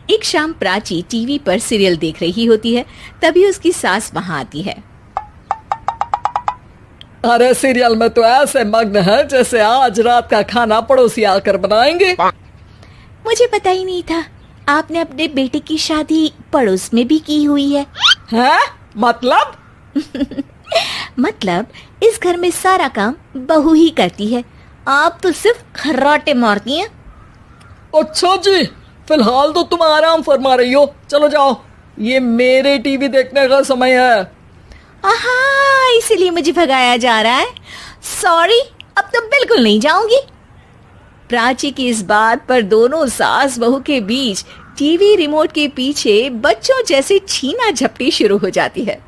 एक शाम प्राची टीवी पर सीरियल देख रही होती है। तभी उसकी सास वहां आती है। अरे सीरियल में तो ऐसे मग्न है जैसे आज रात का खाना पड़ोसी आकर बनाएंगे। मुझे पता ही नहीं था आपने अपने बेटे की शादी पड़ोस में भी की हुई है। हैं? मतलब? मतलब इस घर में सारा काम बहू ही करती है, आप तो सिर्फ खर्राटे मारती हैं। अच्छा जी, फिलहाल तो तुम आराम फरमा रही हो, चलो जाओ, ये मेरे टीवी देखने का समय है। आहा, इसीलिए मुझे भगाया जा रहा है। सॉरी, अब तो बिल्कुल नहीं जाऊंगी। प्राची की इस बात पर दोनों सास बहू के बीच टीवी रिमोट के पीछे बच्चों जैसे छीना झपटी शुरू हो जाती है,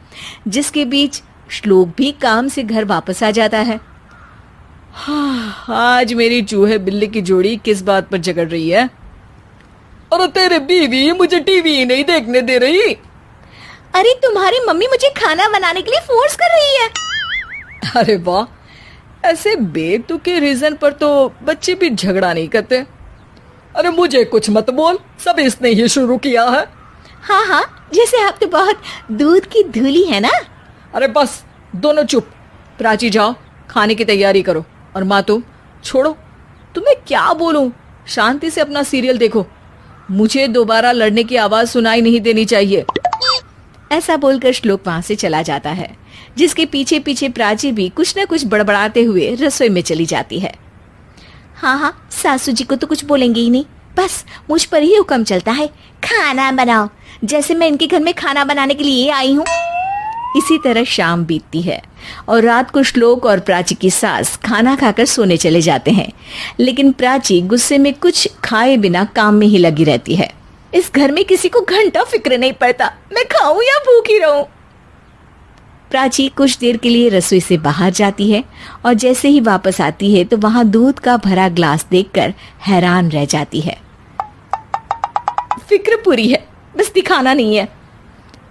जिसके बीच श्लोक भी काम से घर वापस आ जाता है। आज मेरी चूहे बिल्ली की जोड़ी किस बात पर झगड़ रही है? अरे तेरे बीवी मुझे टीवी नहीं देखने दे रही। अरे तुम्हारी मम्मी मुझे खाना बनाने के लिए फोर्स कर रही है। अरे वाह, ऐसे बेतुके रीजन पर तो बच्चे भी झगड़ा नहीं करते। अरे मुझे कुछ मत बोल, सब इसने ही शुरू किया है। हाँ हाँ, जैसे आप तो बहुत दूध की धूली है ना। अरे बस, दोनों चुप। प्राची जाओ, खाने की तैयारी करो। और माँ तुम छोड़ो, तुम्हें क्या बोलूं, शांति से अपना सीरियल देखो, मुझे दोबारा लड़ने की आवाज सुनाई नहीं देनी चाहिए। ऐसा बोलकर श्लोक वहां से चला जाता है, जिसके पीछे पीछे प्राची भी कुछ न कुछ बड़बड़ाते हुए रसोई में चली जाती है। हाँ हाँ, सासू जी को तो कुछ बोलेंगे ही नहीं, बस मुझ पर ही हुक्म चलता है, खाना बनाओ, जैसे मैं इनके घर में खाना बनाने के लिए आई हूँ। इसी तरह शाम बीतती है और रात को श्लोक और प्राची की सास खाना खाकर सोने चले जाते हैं, लेकिन प्राची गुस्से में कुछ खाए बिना काम में ही लगी रहती है। इस घर में किसी को घंटा फिक्र नहीं पड़ता, मैं खाऊं या भूखी रहूं। प्राची कुछ देर के लिए रसोई से बाहर जाती है और जैसे ही वापस आती है तो वहां दूध का भरा ग्लास देखकर हैरान रह जाती है। फिक्र पूरी है, बस दिखाना नहीं है।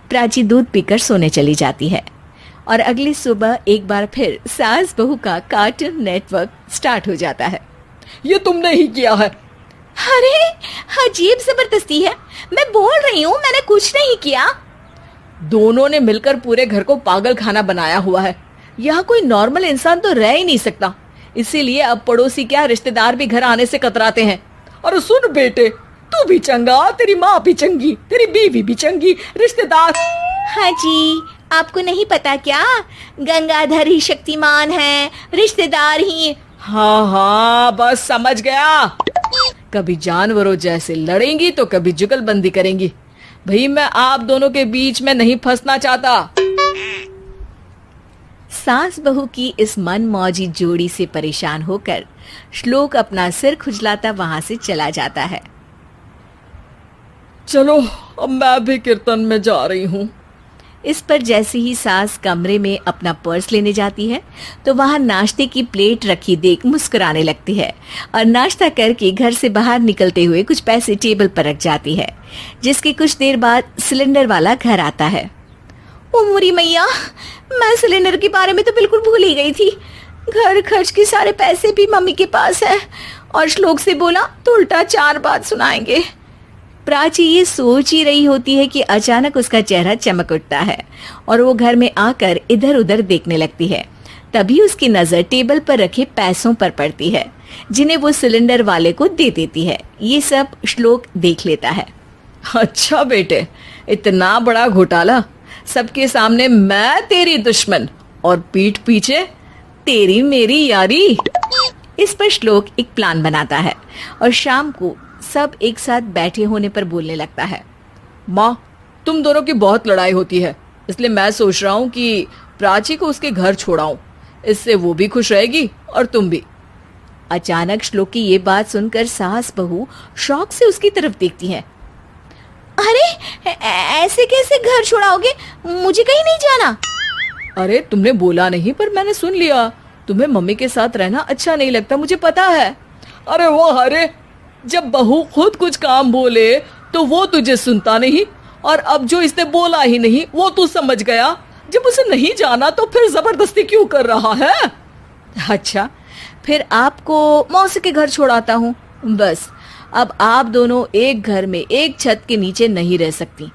प्राची दूध पीकर सोने चली जाती है और अगली सुबह एक बार फिर सास बहू का कार्टून नेटवर्क स्टार्ट हो जाता है। ये तुमने ही किया है। अरे अजीब जबरदस्ती है, मैं बोल रही हूँ मैंने कुछ नहीं किया। दोनों ने मिलकर पूरे घर को पागल खाना बनाया हुआ है। यहाँ कोई नॉर्मल इंसान तो रह ही नहीं सकता, इसीलिए अब पड़ोसी क्या रिश्तेदार भी घर आने से कतराते हैं। और सुन बेटे, तू भी चंगा, तेरी माँ भी चंगी, तेरी बीवी भी चंगी, रिश्तेदार। हाँ जी, आपको नहीं पता क्या, गंगाधर ही शक्तिमान है, रिश्तेदार ही। हाँ हाँ, बस समझ गया। कभी जानवरों जैसे लड़ेंगी तो कभी जुगलबंदी करेंगी। भाई मैं आप दोनों के बीच में नहीं फंसना चाहता। सास बहू की इस मनमौजी जोड़ी से परेशान होकर श्लोक अपना सिर खुजलाता वहां से चला जाता है। चलो अब मैं भी कीर्तन में जा रही हूँ। इस पर जैसे ही सास कमरे में अपना पर्स लेने जाती है तो वहां नाश्ते की प्लेट रखी देख मुस्कुराने लगती है और नाश्ता करके घर से बाहर निकलते हुए कुछ पैसे टेबल पर रख जाती है, जिसके कुछ देर बाद सिलेंडर वाला घर आता है। ओ मोरी मैया, मैं सिलेंडर के बारे में तो बिल्कुल भूल ही गई थी। घर खर्च के सारे पैसे भी मम्मी के पास है और श्लोक से बोला तो उल्टा 4 बात सुनाएंगे। प्राची ये सोच ही रही होती है कि अचानक उसका चेहरा चमक उठता है और वो घर में आकर इधर उधर देखने लगती है। तभी उसकी नजर टेबल पर रखे पैसों पर पड़ती है, जिन्हें वो सिलेंडर वाले को दे देती है। ये सब श्लोक देख लेता है। अच्छा बेटे, इतना बड़ा घोटाला, सबके सामने मैं तेरी दुश्मन और पीठ पीछे तेरी मेरी यारी। इस पर श्लोक एक प्लान बनाता है और शाम को सब एक साथ बैठे होने पर बोलने लगता है। माँ, तुम दोनों की बहुत लड़ाई होती है, इसलिए मैं सोच रहा हूँ कि प्राची को उसके घर छोड़ाऊं, इससे वो भी खुश रहेगी और तुम भी। अचानक श्लोक की ये बात सुनकर सास बहू शौक से उसकी तरफ देखती हैं। अरे ऐसे कैसे घर छोड़ाओगे, मुझे कहीं नहीं जाना। अरे तुमने बोला नहीं पर मैंने सुन लिया, तुम्हें मम्मी के साथ रहना अच्छा नहीं लगता, मुझे पता है। अरे वो अरे, जब बहू खुद कुछ काम बोले तो वो तुझे सुनता नहीं, और अब जो इसने बोला ही नहीं वो तू समझ गया। जब उसे नहीं जाना तो फिर जबरदस्ती क्यों कर रहा है? अच्छा, फिर आपको मौसी के घर छोड़ाता हूँ, बस अब आप दोनों एक घर में एक छत के नीचे नहीं रह सकती।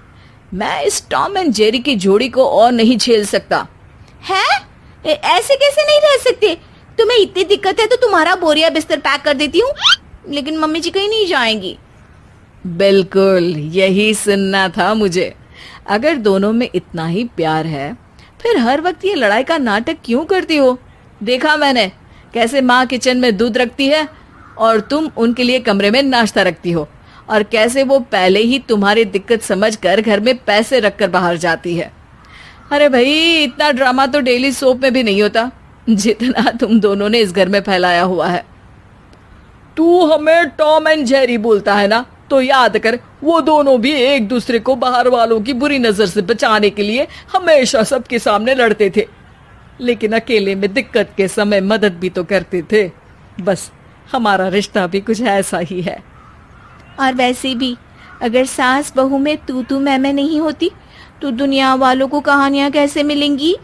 मैं इस टॉम एंड जेरी की जोड़ी को और नहीं झेल सकता। है? ऐसे कैसे नहीं रह सकते? तुम्हें इतनी दिक्कत है तो तुम्हारा बोरिया बिस्तर पैक कर देती हूँ, लेकिन मम्मी जी कहीं नहीं जाएंगी। बिल्कुल यही सुनना था मुझे। अगर दोनों में इतना ही प्यार है फिर हर वक्त ये लड़ाई का नाटक क्यों करती हो? देखा मैंने कैसे माँ किचन में दूध रखती है और तुम उनके लिए कमरे में नाश्ता रखती हो, और कैसे वो पहले ही तुम्हारी दिक्कत समझकर घर में पैसे रखकर बाहर जाती है। अरे भाई, इतना ड्रामा तो डेली सोप में भी नहीं होता जितना तुम दोनों ने इस घर में फैलाया हुआ है। तू हमें टॉम एंड जेरी बोलता है ना, तो याद कर वो दोनों भी एक दूसरे को बाहर वालों की बुरी नजर से बचाने के लिए हमेशा सबके सामने लड़ते थे, लेकिन अकेले में दिक्कत के समय मदद भी तो करते थे। बस हमारा रिश्ता भी कुछ ऐसा ही है। और वैसे भी अगर सास बहू में तू मैं नहीं होती तो दुनिया वालों को कहानियां कैसे मिलेंगी?